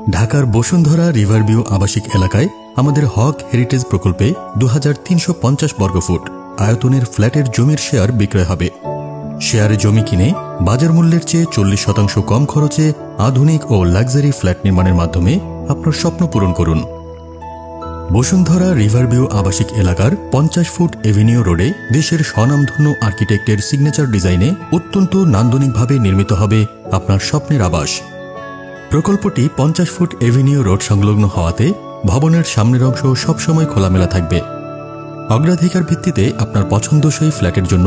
ঢাকার বসুন্ধরা রিভারভিউ আবাসিক এলাকায় আমাদের হক হেরিটেজ প্রকল্পে 2350 বর্গফুট আয়তনের ফ্ল্যাটের জমির শেয়ার বিক্রয় হবে। শেয়ারে জমি কিনে বাজার মূল্যের চেয়ে 40% কম খরচে আধুনিক ও লাক্সারি ফ্ল্যাট নির্মাণের মাধ্যমে আপনার স্বপ্ন পূরণ করুন। বসুন্ধরা রিভারভিউ আবাসিক এলাকার 50 ফুট এভিনিউ রোডে দেশের স্বনামধন্য আর্কিটেক্টের সিগনেচার ডিজাইনে অত্যন্ত নান্দনিকভাবে নির্মিত হবে আপনার স্বপ্নের আবাস। প্রকল্পটি 50 ফুট এভিনিউ রোড সংলগ্ন হওয়াতে ভবনের সামনের অংশ সবসময় খোলামেলা থাকবে। অগ্রাধিকার ভিত্তিতে আপনার পছন্দসই ফ্ল্যাটের জন্য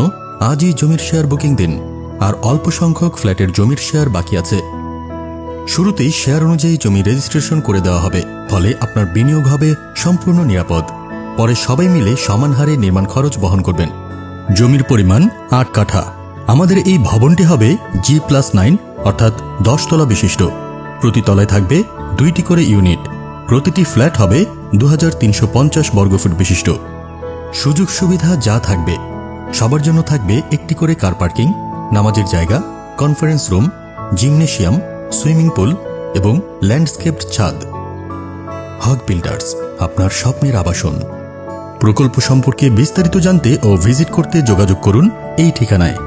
আজই জমির শেয়ার বুকিং দিন, আর অল্প সংখ্যক ফ্ল্যাটের জমির শেয়ার বাকি আছে। শুরুতেই শেয়ার অনুযায়ী জমি রেজিস্ট্রেশন করে দেওয়া হবে, ফলে আপনার বিনিয়োগ হবে সম্পূর্ণ নিরাপদ। পরে সবাই মিলে সমান হারে নির্মাণ খরচ বহন করবেন। জমির পরিমাণ 8 কাঠা। আমাদের এই ভবনটি হবে G+9 অর্থাৎ 10 তলা বিশিষ্ট। প্রতি তলায় থাকবে 2টি করে ইউনিট। প্রতিটি ফ্ল্যাট হবে 2350 বর্গফুট বিশিষ্ট। সুযোগ সুবিধা যা থাকবে, সবার জন্য থাকবে একটি করে কার পার্কিং, নামাজের জায়গা, conference room, gymnasium, swimming pool এবং ল্যান্ডস্কেপড ছাদ। হক বিল্ডার্স, আপনার স্বপ্নের আবাসন। প্রকল্প সম্পর্কে বিস্তারিত জানতে ও ভিজিট করতে যোগাযোগ করুন এই ঠিকানায়।